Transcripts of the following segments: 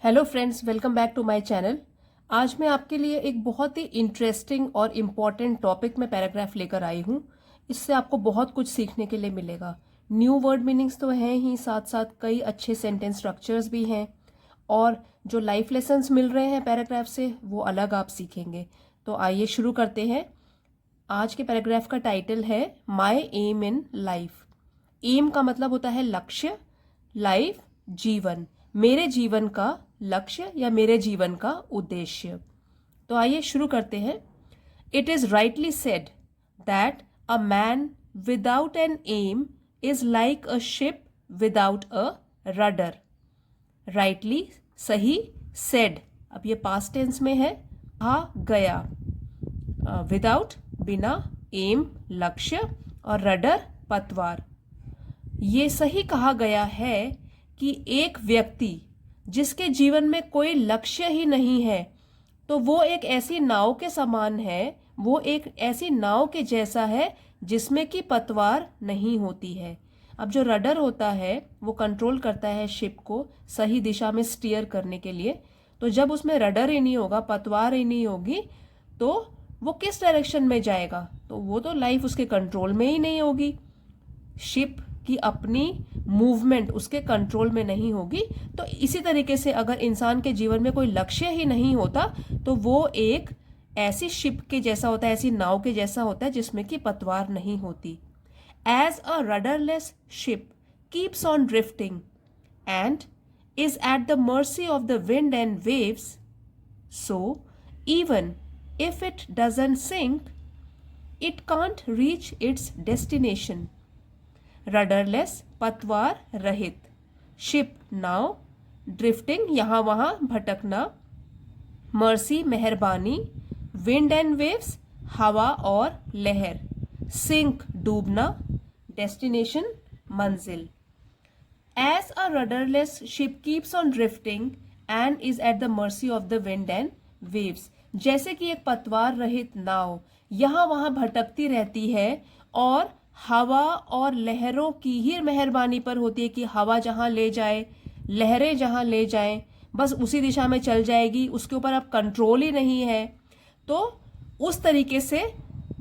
Hello friends, welcome back to my channel. आज मैं आपके लिए एक बहुत ही इंटरेस्टिंग और इम्पॉर्टेंट टॉपिक में पैराग्राफ लेकर आई हूँ। इससे आपको बहुत कुछ सीखने के लिए मिलेगा। न्यू वर्ड मीनिंग्स तो हैं ही, साथ साथ कई अच्छे सेंटेंस स्ट्रक्चर्स भी हैं और जो लाइफ लेसन्स मिल रहे हैं पैराग्राफ से वो अलग आप सीखेंगे। तो आइए शुरू करते हैं। आज के पैराग्राफ का टाइटल है my aim in life. M का मतलब होता है लक्ष्य, लाइफ जीवन, मेरे जीवन का लक्ष्य या मेरे जीवन का उद्देश्य। तो आइए शुरू करते हैं। It is rightly said that a man without an aim is like a ship without a rudder. Rightly सही, सेड अब ये पास्ट टेंस में है, कहा गया, विदाउट बिना, एम लक्ष्य और रडर पतवार। ये सही कहा गया है कि एक व्यक्ति जिसके जीवन में कोई लक्ष्य ही नहीं है तो वो एक ऐसी नाव के समान है, वो एक ऐसी नाव के जैसा है जिसमें कि पतवार नहीं होती है। अब जो रडर होता है वो कंट्रोल करता है शिप को सही दिशा में स्टीयर करने के लिए। तो जब उसमें रडर ही नहीं होगा, पतवार ही नहीं होगी, तो वो किस डायरेक्शन में जाएगा? तो वो तो लाइफ उसके कंट्रोल में ही नहीं होगी। शिप की अपनी मूवमेंट उसके कंट्रोल में नहीं होगी। तो इसी तरीके से अगर इंसान के जीवन में कोई लक्ष्य ही नहीं होता तो वो एक ऐसी शिप के जैसा होता है, ऐसी नाव के जैसा होता है जिसमें कि पतवार नहीं होती। As a rudderless ship keeps on drifting and is at the mercy of the wind and waves, so even if it doesn't sink, it can't reach its destination. Rudderless पतवार रहित, शिप नाव, ड्रिफ्टिंग यहाँ वहाँ भटकना, mercy मेहरबानी, wind and waves हवा और लहर, sink डूबना, destination मंजिल। As a rudderless ship keeps on drifting and is at the mercy of the wind and waves, जैसे कि एक पतवार रहित नाव यहाँ वहाँ भटकती रहती है और हवा और लहरों की ही मेहरबानी पर होती है कि हवा जहाँ ले जाए, लहरें जहाँ ले जाएं, बस उसी दिशा में चल जाएगी, उसके ऊपर अब कंट्रोल ही नहीं है। तो उस तरीके से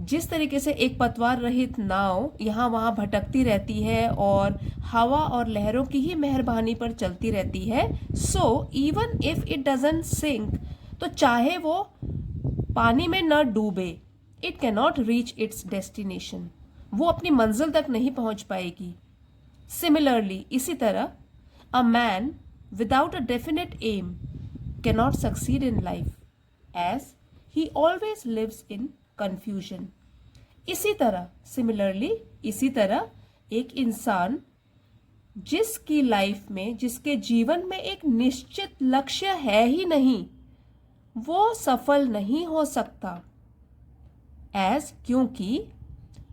जिस तरीके से एक पतवार रहित नाव यहाँ वहाँ भटकती रहती है और हवा और लहरों की ही मेहरबानी पर चलती रहती है, so even if it doesn't sink, तो चाहे वो पानी में न डूबे, it can not reach its destination, वो अपनी मंजिल तक नहीं पहुंच पाएगी। सिमिलरली इसी तरह a man without a definite aim can not succeed in life as he always lives in confusion. इसी तरह सिमिलरली इसी तरह एक इंसान जिसकी लाइफ में, जिसके जीवन में एक निश्चित लक्ष्य है ही नहीं, वो सफल नहीं हो सकता। एज क्योंकि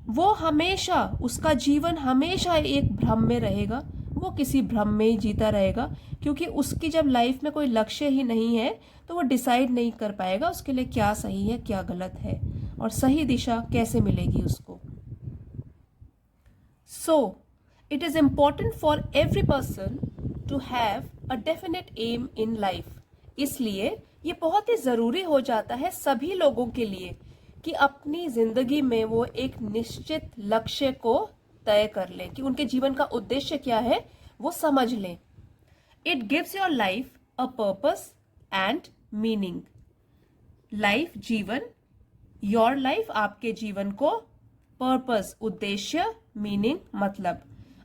वो हमेशा, उसका जीवन हमेशा एक भ्रम में रहेगा, वो किसी भ्रम में ही जीता रहेगा, क्योंकि उसकी जब लाइफ में कोई लक्ष्य ही नहीं है तो वो डिसाइड नहीं कर पाएगा उसके लिए क्या सही है क्या गलत है और सही दिशा कैसे मिलेगी उसको। So it is important for every person to have a definite aim in life. इसलिए ये बहुत ही जरूरी हो जाता है सभी लोगों के लिए कि अपनी जिंदगी में वो एक निश्चित लक्ष्य को तय कर लें, कि उनके जीवन का उद्देश्य क्या है वो समझ लें। It gives your life a purpose and meaning. Life जीवन, योर लाइफ आपके जीवन को, पर्पस उद्देश्य, मीनिंग मतलब।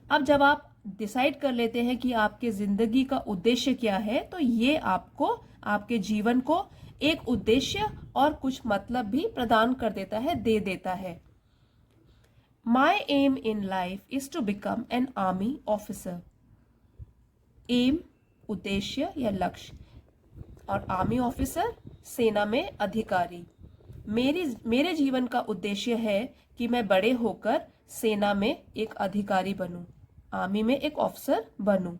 अब जब आप डिसाइड कर लेते हैं कि आपके जिंदगी का उद्देश्य क्या है तो ये आपको, आपके जीवन को एक उद्देश्य और कुछ मतलब भी प्रदान कर देता है, दे देता है। My aim in life is to become an army officer. Aim उद्देश्य या लक्ष्य, और आर्मी ऑफिसर सेना में अधिकारी। मेरे जीवन का उद्देश्य है कि मैं बड़े होकर सेना में एक अधिकारी बनूं, आर्मी में एक ऑफिसर बनूं।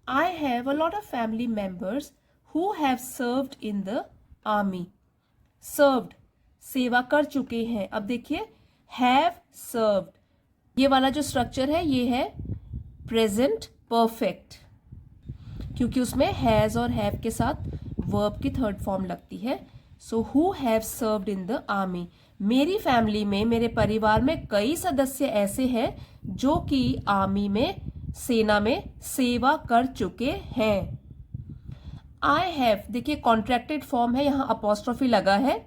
I have a lot of family members who have served in the army. Served सेवा कर चुके हैं। अब देखिए हैव सर्व्ड, ये वाला जो स्ट्रक्चर है ये है प्रेजेंट परफेक्ट, क्योंकि उसमें हैज़ और हैव के साथ वर्ब की थर्ड फॉर्म लगती है। So who have served in the army, मेरी फैमिली में, मेरे परिवार में कई सदस्य ऐसे हैं जो कि आर्मी में, सेना में सेवा कर चुके हैं। आई हैव, देखिए कॉन्ट्रैक्टेड फॉर्म है, यहाँ अपॉस्ट्रोफी लगा है,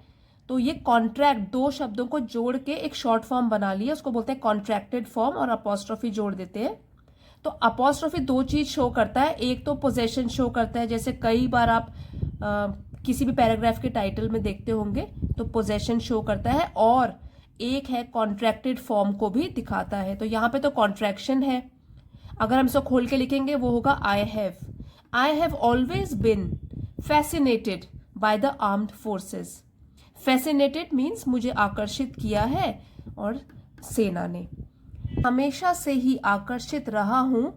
तो ये कॉन्ट्रैक्ट दो शब्दों को जोड़ के एक शॉर्ट फॉर्म बना लिया, उसको बोलते हैं कॉन्ट्रैक्टेड फॉर्म, और अपॉस्ट्रोफी जोड़ देते हैं। तो अपॉस्ट्रोफी दो चीज शो करता है, एक तो पोजेशन शो करता है, जैसे कई बार आप किसी भी पैराग्राफ के टाइटल में देखते होंगे तो पोजेशन शो करता है, और एक है कॉन्ट्रैक्टेड फॉर्म को भी दिखाता है। तो यहाँ पे तो कॉन्ट्रैक्शन है, अगर हम इसको खोल के लिखेंगे वो होगा I have always been fascinated by the armed forces. Fascinated means मुझे आकर्षित किया है, और सेना ने हमेशा से ही आकर्षित रहा हूं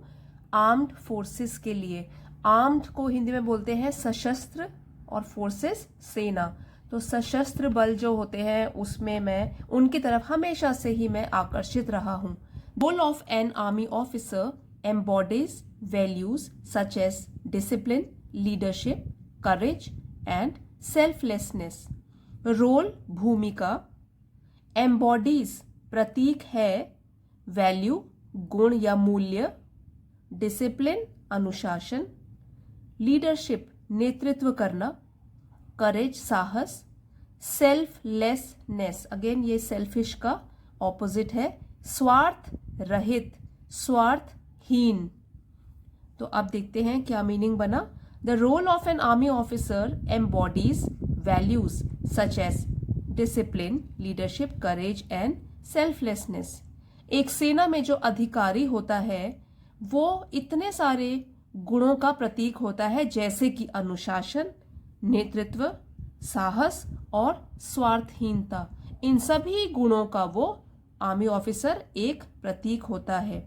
आर्म्ड फोर्सेस के लिए। आर्म्ड को हिंदी में बोलते हैं सशस्त्र, और फोर्सेस सेना। तो सशस्त्र बल जो होते हैं उसमें मैं उनकी तरफ हमेशा से ही मैं आकर्षित रहा हूं। Role of an army officer embodies values such as discipline, leadership, courage and selflessness. Role भूमिका, एम्बॉडीज प्रतीक है, वैल्यू गुण या मूल्य, डिसिप्लिन अनुशासन, लीडरशिप नेतृत्व करना, करेज साहस, सेल्फलेसनेस अगेन ये सेल्फिश का ऑपोजिट है, स्वार्थ रहित, स्वार्थहीन। तो अब देखते हैं क्या मीनिंग बना। The role of an army officer embodies values such as discipline, leadership, courage and selflessness. एक सेना में जो अधिकारी होता है वो इतने सारे गुणों का प्रतीक होता है, जैसे कि अनुशासन, नेतृत्व, साहस और स्वार्थहीनता। इन सभी गुणों का वो आर्मी ऑफिसर एक प्रतीक होता है।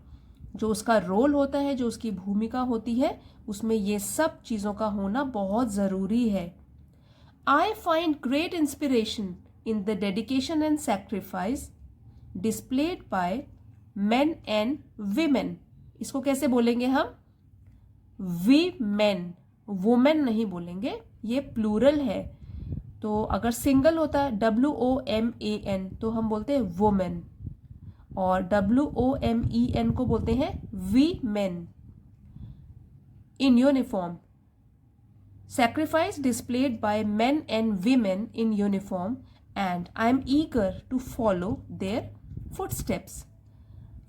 जो उसका रोल होता है, जो उसकी भूमिका होती है, उसमें ये सब चीजों का होना बहुत जरूरी है। I find great inspiration in the dedication and sacrifice displayed by men and women। इसको कैसे बोलेंगे हम? women, women नहीं बोलेंगे, ये प्लूरल है। तो अगर सिंगल होता है WOMAN तो हम बोलते हैं women, और WOMEN को बोलते हैं women। in uniform, sacrifice displayed by men and women in uniform and I am eager to follow their footsteps।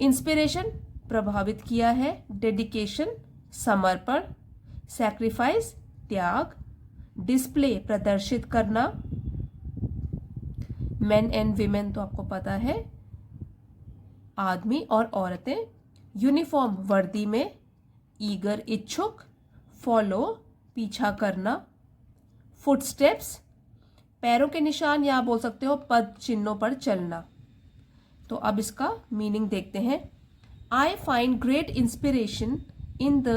Inspiration प्रभावित किया है, डेडिकेशन समर्पण, सैक्रिफाइस त्याग, डिस्प्ले प्रदर्शित करना, मेन एंड वीमेन तो आपको पता है आदमी और औरतें, यूनिफॉर्म वर्दी में, ईगर इच्छुक, फॉलो पीछा करना, फुटस्टेप्स पैरों के निशान, या बोल सकते हो पद चिन्हों पर चलना। तो अब इसका मीनिंग देखते हैं। I find great inspiration in the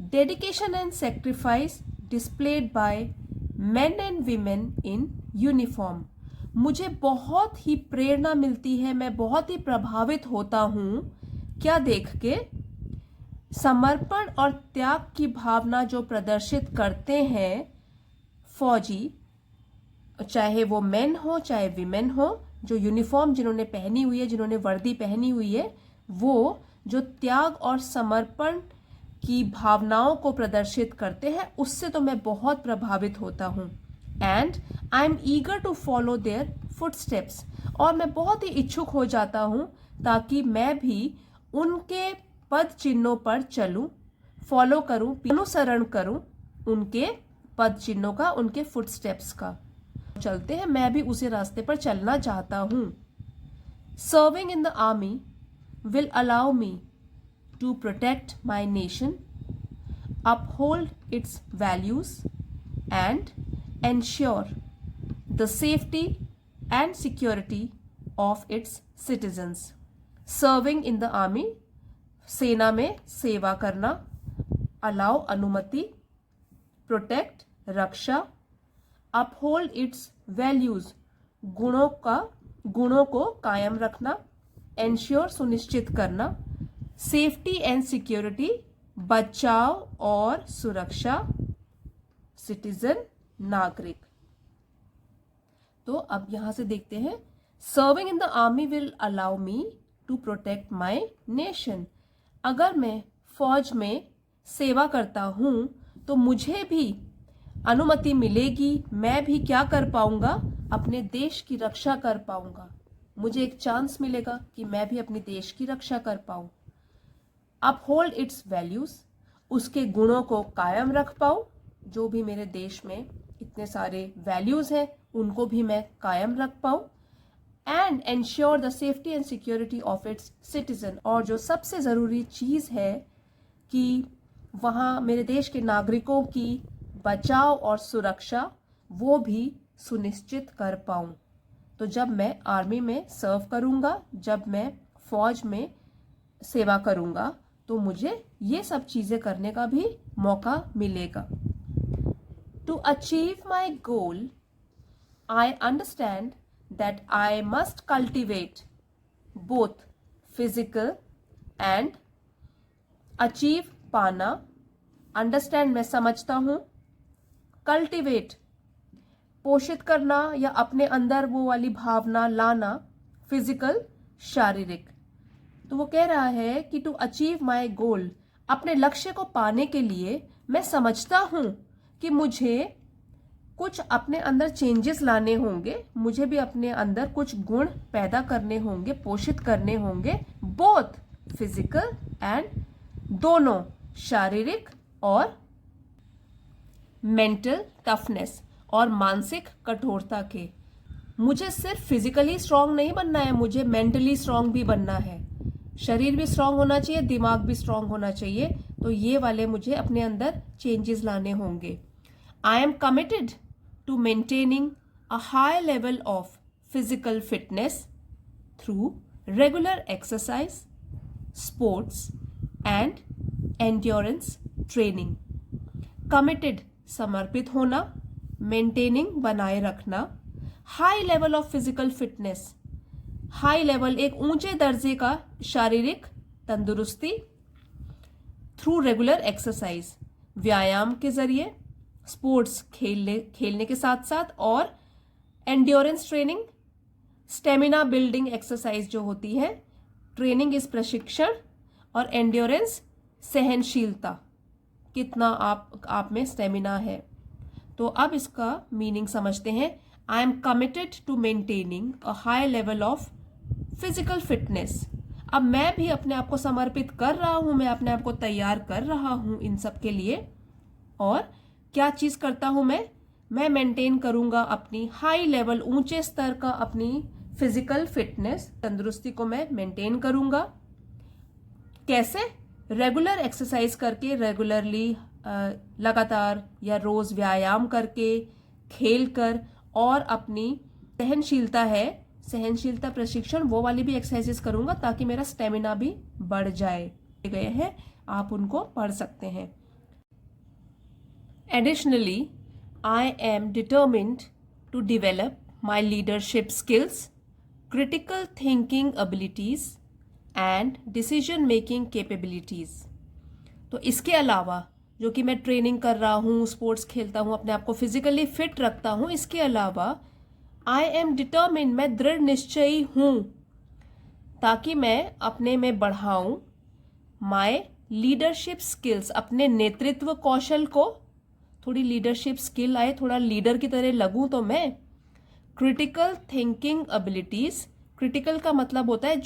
dedication and sacrifice displayed bye main and women in uniform. मुझे बहुत ही प्रेरणा मिलती है, मैं बहुत ही प्रभावित होता हूं क्या देख के? समर्पण और त्याग की भावना जो प्रदर्शित करते हैं फौजी, चाहे वो मेन हो चाहे विमेन हो, जो यूनिफॉर्म जिन्होंने पहनी हुई है, जिन्होंने वर्दी पहनी हुई है, वो जो त्याग और समर्पण की भावनाओं को प्रदर्शित करते हैं, उससे तो मैं बहुत प्रभावित होता हूँ। And I am eager to follow their footsteps, और मैं बहुत ही इच्छुक हो जाता हूँ ताकि मैं भी उनके पद चिन्हों पर चलूं, फॉलो करूं, अनुसरण करूं उनके पद चिन्हों का, उनके फुटस्टेप्स का। चलते हैं, मैं भी उसी रास्ते पर चलना चाहता हूं। Serving in the army will allow me to protect my nation, uphold its values and ensure the safety and security of its citizens. Serving in the army सेना में सेवा करना, अलाउ अनुमति, प्रोटेक्ट रक्षा, अपहोल्ड इट्स वैल्यूज गुणों को कायम रखना, एंश्योर सुनिश्चित करना, सेफ्टी एंड सिक्योरिटी बचाव और सुरक्षा, सिटीजन, नागरिक। तो अब यहां से देखते हैं, serving in the army will allow me to protect my nation. अगर मैं फौज में सेवा करता हूं तो मुझे भी अनुमति मिलेगी, मैं भी क्या कर पाऊंगा, अपने देश की रक्षा कर पाऊंगा। मुझे एक चांस मिलेगा कि मैं भी अपने देश की रक्षा कर पाऊं। अपहोल्ड इट्स वैल्यूज, उसके गुणों को कायम रख पाऊं। जो भी मेरे देश में इतने सारे वैल्यूज हैं उनको भी मैं कायम रख पाऊं। And ensure the safety and security of it's citizen, और जो सबसे ज़रूरी चीज़ है कि वहाँ मेरे देश के नागरिकों की बचाव और सुरक्षा वो भी सुनिश्चित कर पाऊँ। तो जब मैं आर्मी में सर्व करूँगा, जब मैं फौज में सेवा करूँगा, तो मुझे ये सब चीज़ें करने का भी मौका मिलेगा। To achieve my goal I understand that I must cultivate both physical and achieve पाना, understand मैं समझता हूँ, cultivate पोषित करना या अपने अंदर वो वाली भावना लाना, फिजिकल शारीरिक। तो वो कह रहा है कि टू अचीव माई गोल, अपने लक्ष्य को पाने के लिए मैं समझता हूँ कि मुझे कुछ अपने अंदर चेंजेस लाने होंगे, मुझे भी अपने अंदर कुछ गुण पैदा करने होंगे, पोषित करने होंगे, बोथ फिजिकल एंड, दोनों शारीरिक और मेंटल टफनेस और मानसिक कठोरता के। मुझे सिर्फ फिजिकली स्ट्रांग नहीं बनना है, मुझे मेंटली स्ट्रांग भी बनना है। शरीर भी स्ट्रांग होना चाहिए, दिमाग भी स्ट्रांग होना चाहिए। तो ये वाले मुझे अपने अंदर चेंजेस लाने होंगे। आई am committed to maintaining a high level of physical fitness through regular exercise, sports and endurance training. Committed समर्पित होना, maintaining बनाए रखना, high level of physical fitness, high level एक ऊंचे दर्जे का शारीरिक तंदुरुस्ती, through regular exercise व्यायाम के जरिए, स्पोर्ट्स खेलने के साथ साथ, और endurance training, stamina building exercise जो होती है, ट्रेनिंग इस प्रशिक्षण, और एंड्योरेंस सहनशीलता, कितना आप में स्टेमिना है। तो अब इसका मीनिंग समझते हैं। I am committed to maintaining a high level of physical fitness. अब मैं भी अपने आप को समर्पित कर रहा हूं, मैं अपने आप को तैयार कर रहा हूं इन सब के लिए। और क्या चीज करता हूं मैं मेंटेन करूंगा अपनी हाई लेवल, ऊंचे स्तर का अपनी फिजिकल फिटनेस, तंदुरुस्ती को मैं मेंटेन करूंगा। कैसे? रेगुलर एक्सरसाइज करके, रेगुलरली लगातार या रोज व्यायाम करके, खेल कर, और अपनी सहनशीलता है, सहनशीलता प्रशिक्षण, वो वाली भी एक्सरसाइजेस करूंगा ताकि मेरा स्टेमिना भी बढ़ जाए। गए हैं, आप उनको पढ़ सकते हैं। Additionally, I am determined to develop my leadership skills, critical thinking abilities and decision making capabilities. तो इसके अलावा जो कि मैं ट्रेनिंग कर रहा हूँ, स्पोर्ट्स खेलता हूँ, अपने आप को फिजिकली फिट रखता हूँ, इसके अलावा I am determined, मैं दृढ़ निश्चयी हूँ ताकि मैं अपने में बढ़ाऊँ my leadership skills, अपने नेतृत्व कौशल को, थोड़ी लीडरशिप स्किल आए, थोड़ा लीडर की तरह लगूं तो मैं। क्रिटिकल थिंकिंग एबिलिटीज, क्रिटिकल का मतलब होता है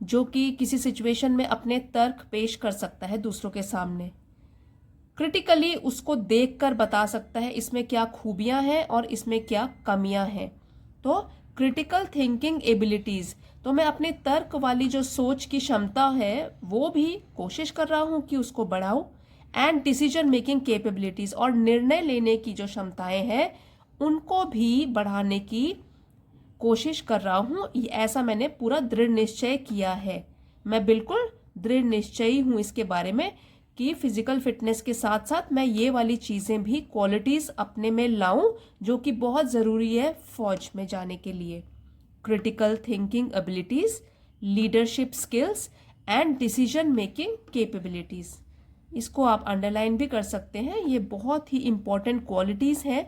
जो कि किसी सिचुएशन में अपने तर्क पेश कर सकता है दूसरों के सामने, क्रिटिकली उसको देखकर बता सकता है इसमें क्या खूबियां हैं और इसमें क्या कमियां हैं। तो क्रिटिकल थिंकिंग एबिलिटीज, तो मैं अपने तर्क वाली जो सोच की क्षमता है वो भी कोशिश कर रहा हूं कि उसको बढ़ाऊं। एंड डिसीजन मेकिंग कैपेबिलिटीज, और निर्णय लेने की जो क्षमताएं हैं उनको भी बढ़ाने की कोशिश कर रहा हूं। ऐसा मैंने पूरा दृढ़ निश्चय किया है। मैं बिल्कुल दृढ़ निश्चयी हूं इसके बारे में कि फिजिकल फिटनेस के साथ साथ मैं ये वाली चीजें भी, क्वालिटीज अपने में लाऊं जो कि बहुत जरूरी है फौज में जाने के लिए। Critical thinking abilities, leadership skills and decision making capabilities. इसको आप अंडरलाइन भी कर सकते हैं, ये बहुत ही इंपॉर्टेंट क्वालिटीज़ हैं।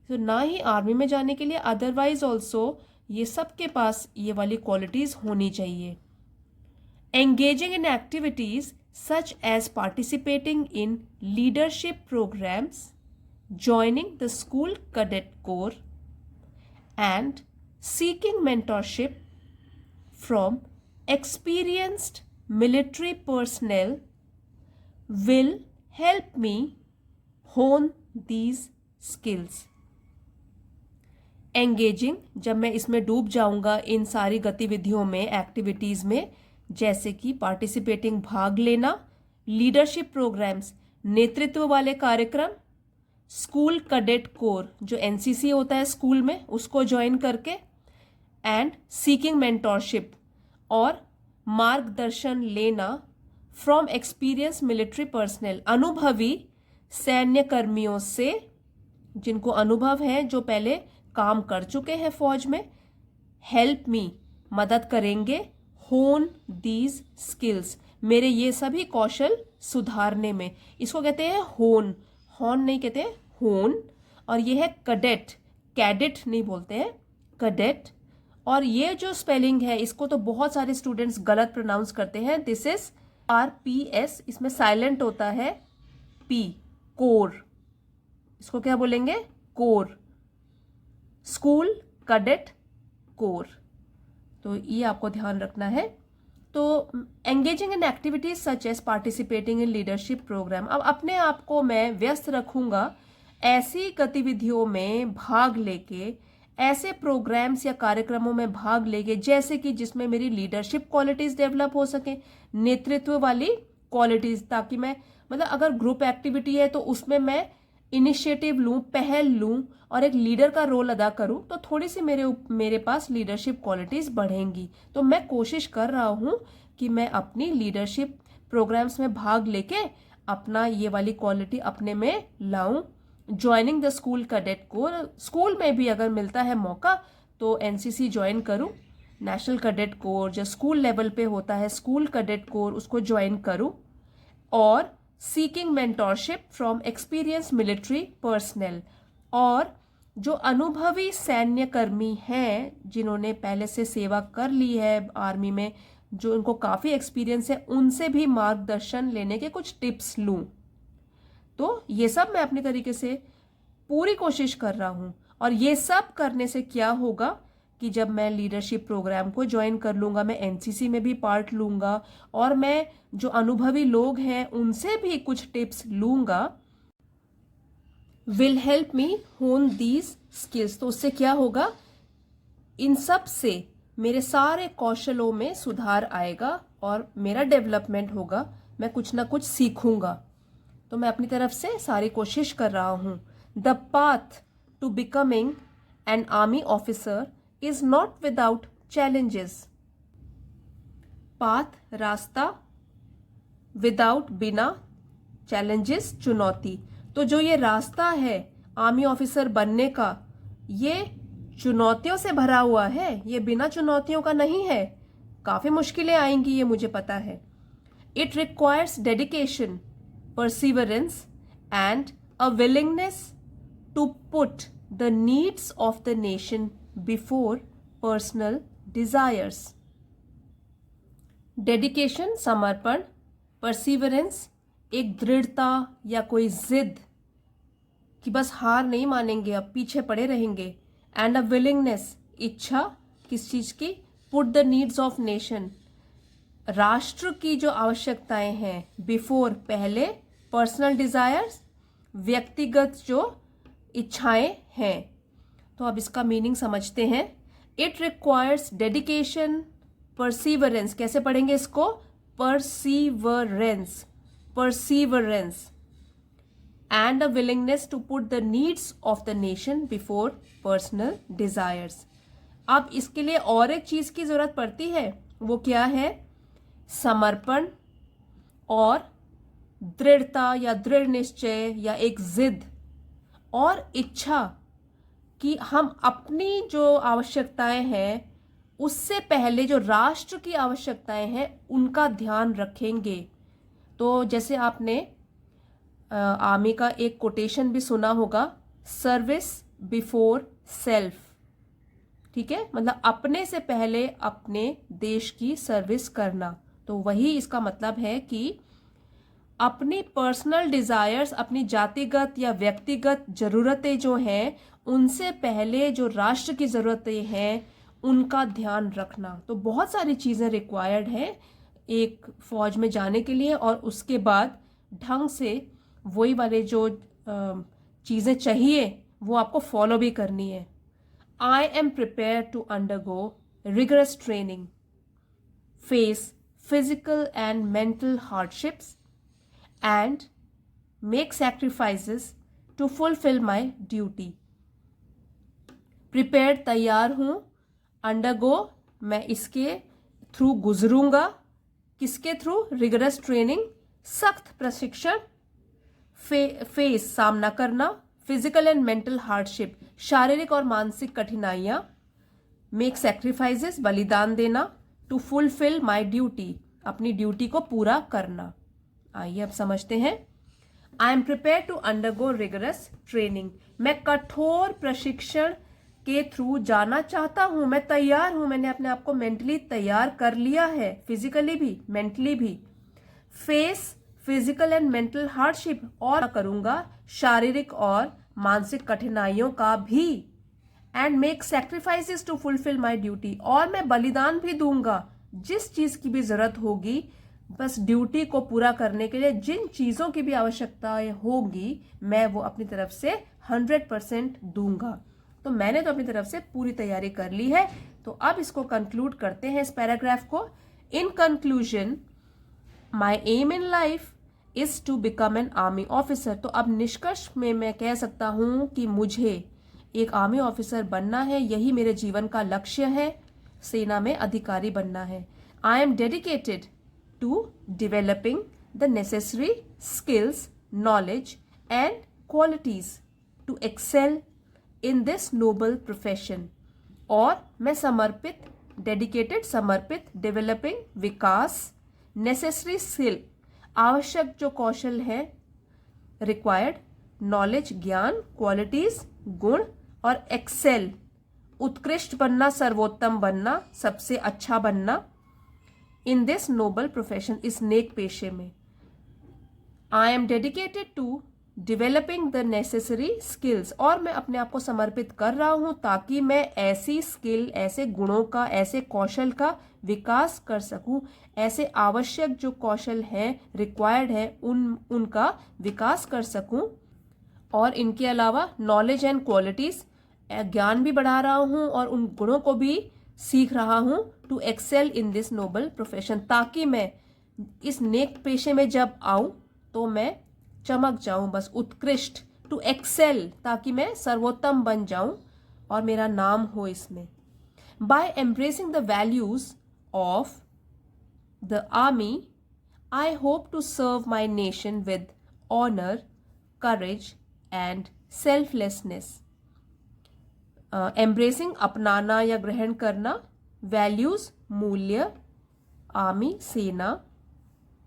तो ना ही आर्मी में जाने के लिए, अदरवाइज ऑल्सो ये सबके पास ये वाली क्वालिटीज़ होनी चाहिए। Engaging in activities such as participating in leadership programs, joining the school cadet corps, and seeking mentorship from experienced military personnel will help me hone these skills. Engaging, जब मैं इसमें डूब जाऊंगा इन सारी गतिविधियों में, एक्टिविटीज़ में, जैसे कि पार्टिसिपेटिंग, भाग लेना, लीडरशिप प्रोग्राम्स, नेतृत्व वाले कार्यक्रम, स्कूल कैडेट कोर जो एनसीसी होता है स्कूल में, उसको ज्वाइन करके, एंड सीकिंग मेंटोरशिप और मार्गदर्शन लेना फ्रॉम एक्सपीरियंस मिलिट्री पर्सनल, अनुभवी सैन्य कर्मियों से, जिनको अनुभव है, जो पहले काम कर चुके हैं फौज में, हेल्प मी, मदद करेंगे, होन दीज स्किल्स, मेरे ये सभी कौशल सुधारने में। इसको कहते हैं होन, हॉन नहीं कहते हैं, होन। और ये है कैडेट, कैडेट नहीं बोलते हैं, कैडेट। और ये जो स्पेलिंग है, इसको तो बहुत सारे स्टूडेंट्स गलत प्रोनाउंस करते हैं। दिस इज RPS, इसमें साइलेंट होता है P, कोर। इसको क्या बोलेंगे? Corps, school cadet corps. तो ये आपको ध्यान रखना है। तो engaging in activities such as participating in leadership programme, अब अपने आप को मैं व्यस्त रखूंगा ऐसी गतिविधियों में भाग लेके, ऐसे प्रोग्राम्स या कार्यक्रमों में भाग लेके जैसे कि जिसमें मेरी लीडरशिप क्वालिटीज डेवलप हो सके, नेतृत्व वाली क्वालिटीज, ताकि मैं, मतलब अगर ग्रुप एक्टिविटी है तो उसमें मैं इनिशिएटिव लूं, पहल लूं और एक लीडर का रोल अदा करूं, तो थोड़ी सी मेरे पास लीडरशिप क्वालिटीज बढ़ेंगी। तो मैं कोशिश कर रहा हूं कि मैं अपनी लीडरशिप प्रोग्राम्स में भाग लेके अपना ये वाली क्वालिटी अपने में लाऊं। Joining the school cadet core, school में भी अगर मिलता है मौका तो एनसीसी ज्वाइन करूं, नेशनल कैडेट कोर जो स्कूल लेवल पे होता है, स्कूल कैडेट कोर, उसको ज्वाइन करूं। और seeking mentorship from experience military personnel, और जो अनुभवी सैन्य कर्मी हैं, जिन्होंने पहले से सेवा कर ली है आर्मी में, जो उनको काफ़ी एक्सपीरियंस है, उनसे भी मार्गदर्शन लेने के कुछ टिप्स लूं। तो ये सब मैं अपनी तरीके से पूरी कोशिश कर रहा हूं। और ये सब करने से क्या होगा कि जब मैं लीडरशिप प्रोग्राम को ज्वाइन कर लूंगा, मैं एनसीसी में भी पार्ट लूंगा और मैं जो अनुभवी लोग हैं उनसे भी कुछ टिप्स लूंगा, विल हेल्प मी होन दीज स्किल्स। तो उससे क्या होगा, इन सब से मेरे सारे कौशलों में सुधार आएगा और मेरा डेवलपमेंट होगा, मैं कुछ ना कुछ सीखूंगा। तो मैं अपनी तरफ से सारी कोशिश कर रहा हूं। The path to becoming an army officer is not without challenges. Path, रास्ता, विदाउट, बिना, चैलेंजेस, चुनौती। तो जो ये रास्ता है आर्मी ऑफिसर बनने का, ये चुनौतियों से भरा हुआ है, ये बिना चुनौतियों का नहीं है। काफी मुश्किलें आएंगी, ये मुझे पता है। It requires dedication, perseverance and a willingness to put the needs of the nation before personal desires. Dedication, समर्पण, परसिवरेंस, एक दृढ़ता या कोई जिद कि बस हार नहीं मानेंगे, अब पीछे पड़े रहेंगे। एंड अ विलिंगनेस, इच्छा किस चीज की? Put the needs of nation, राष्ट्र की जो आवश्यकताएं हैं, बिफोर, पहले, पर्सनल डिजायर्स, व्यक्तिगत जो इच्छाएं हैं। तो अब इसका मीनिंग समझते हैं। इट रिक्वायर्स डेडिकेशन, परसिवरेंस, कैसे पढ़ेंगे इसको? Perseverance, perseverance, and a willingness to put the needs of the nation before personal desires. अब इसके लिए और एक चीज की जरूरत पड़ती है, वो क्या है? समर्पण और दृढ़ता या दृढ़ निश्चय या एक जिद और इच्छा कि हम अपनी जो आवश्यकताएं हैं उससे पहले जो राष्ट्र की आवश्यकताएं हैं उनका ध्यान रखेंगे। तो जैसे आपने आर्मी का एक कोटेशन भी सुना होगा, सर्विस बिफोर सेल्फ। ठीक है, मतलब अपने से पहले अपने देश की सर्विस करना। तो वही इसका मतलब है कि अपनी पर्सनल डिजायर्स, अपनी जातिगत या व्यक्तिगत जरूरतें जो हैं, उनसे पहले जो राष्ट्र की जरूरतें हैं उनका ध्यान रखना। तो बहुत सारी चीज़ें रिक्वायर्ड हैं एक फौज में जाने के लिए, और उसके बाद ढंग से वही वाले जो चीज़ें चाहिए वो आपको फॉलो भी करनी है। I am prepare to undergo rigorous training, face physical and mental hardships and make sacrifices to fulfill my duty. Prepared, तैयार हूँ, undergo, मैं इसके थ्रू गुजरूंगा। किसके थ्रू? रिगरस ट्रेनिंग, सख्त प्रशिक्षण, फेस सामना करना, फिजिकल एंड मेंटल हार्डशिप शारीरिक और मानसिक कठिनाइयाँ, मेक सैक्रिफाइसेस बलिदान देना, टू फुलफिल माई ड्यूटी अपनी ड्यूटी को पूरा करना। आइए अब समझते हैं। I am prepare to undergo rigorous training, मैं कठोर प्रशिक्षण के थ्रू जाना चाहता हूं, मैं तैयार हूं, मैंने अपने आप को मेंटली तैयार कर लिया है, फिजिकली भी मेंटली भी। Face physical and mental hardship, और करूंगा शारीरिक और मानसिक कठिनाइयों का भी। And make sacrifices to fulfil my duty, और मैं बलिदान भी दूंगा जिस चीज की भी जरूरत होगी, बस ड्यूटी को पूरा करने के लिए जिन चीज़ों की भी आवश्यकता होगी मैं वो अपनी तरफ से 100% दूंगा। तो मैंने तो अपनी तरफ से पूरी तैयारी कर ली है। तो अब इसको कंक्लूड करते हैं इस पैराग्राफ को। In conclusion, my aim in life is to become an army officer. तो अब निष्कर्ष में मैं कह सकता हूं कि मुझे एक आर्मी ऑफिसर बनना है, यही मेरे जीवन का लक्ष्य है, सेना में अधिकारी बनना है। I am dedicated to developing the necessary skills, knowledge and qualities to excel in this noble profession। और मैं समर्पित, डेडिकेटेड समर्पित, डेवलपिंग विकास, नेसेसरी स्किल आवश्यक जो कौशल है, रिक्वायर्ड नॉलेज ज्ञान, क्वालिटीज गुण, और एक्सेल उत्कृष्ट बनना, सर्वोत्तम बनना, सबसे अच्छा बनना, इन दिस नोबल प्रोफेशन इस नेक पेशे में। I am dedicated to developing the necessary skills, और मैं अपने आप को समर्पित कर रहा हूं ताकि मैं ऐसी स्किल, ऐसे गुणों का, ऐसे कौशल का विकास कर सकूं, ऐसे आवश्यक जो कौशल हैं, रिक्वायर्ड है, उनका विकास कर सकूं। और इनके अलावा नॉलेज एंड क्वालिटीज, ज्ञान भी बढ़ा रहा हूं और उन गुणों को भी सीख रहा हूं, to excel in this noble profession, ताकि मैं इस नेक पेशे में जब आऊं तो मैं चमक जाऊं, बस उत्कृष्ट, टू एक्सेल ताकि मैं सर्वोत्तम बन जाऊं और मेरा नाम हो इसमें। By embracing the values of the army, I hope to serve my nation with honour, courage and selflessness. Embracing अपनाना या ग्रहण करना, वैल्यूज मूल्य, आर्मी सेना,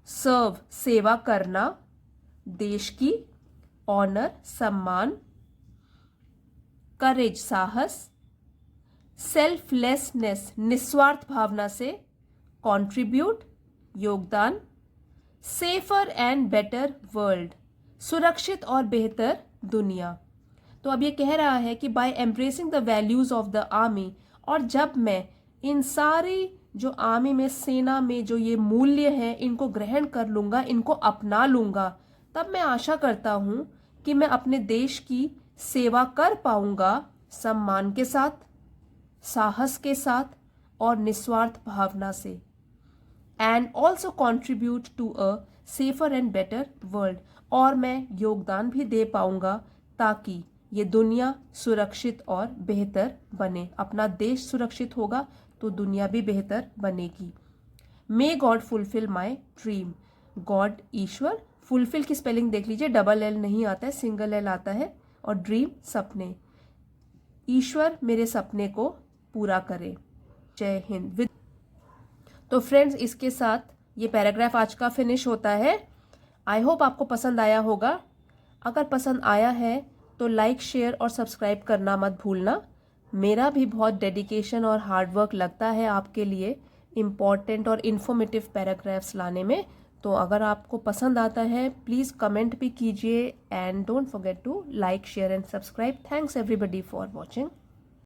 सर्व सेवा करना देश की, ऑनर सम्मान, करेज साहस, सेल्फलेसनेस निस्वार्थ भावना से, कंट्रीब्यूट योगदान, सेफर एंड बेटर वर्ल्ड सुरक्षित और बेहतर दुनिया। तो अब ये कह रहा है कि by embracing the values of the army, और जब मैं इन सारी जो आर्मी में, सेना में जो ये मूल्य हैं, इनको ग्रहण कर लूंगा, इनको अपना लूंगा, तब मैं आशा करता हूं कि मैं अपने देश की सेवा कर पाऊंगा सम्मान के साथ, साहस के साथ और निस्वार्थ भावना से। And also contribute to a safer and better world, और मैं योगदान भी दे पाऊंगा ताकि ये दुनिया सुरक्षित और बेहतर बने। अपना देश सुरक्षित होगा तो दुनिया भी बेहतर बनेगी। May God fulfil my dream, God Ishwar, fulfil की स्पेलिंग देख लीजिए, डबल एल नहीं आता है, सिंगल एल आता है, और ड्रीम सपने, ईश्वर मेरे सपने को पूरा करे। जय हिंद। तो फ्रेंड्स, इसके साथ ये पैराग्राफ आज का फिनिश होता है। आई होप आपको पसंद आया होगा। अगर पसंद आया है तो लाइक, शेयर और सब्सक्राइब करना मत भूलना। मेरा भी बहुत डेडिकेशन और हार्ड वर्क लगता है आपके लिए इम्पॉर्टेंट और इन्फॉर्मेटिव पैराग्राफ्स लाने में। तो अगर आपको पसंद आता है प्लीज़ कमेंट भी कीजिए and don't forget to like, share and subscribe. Thanks everybody for watching.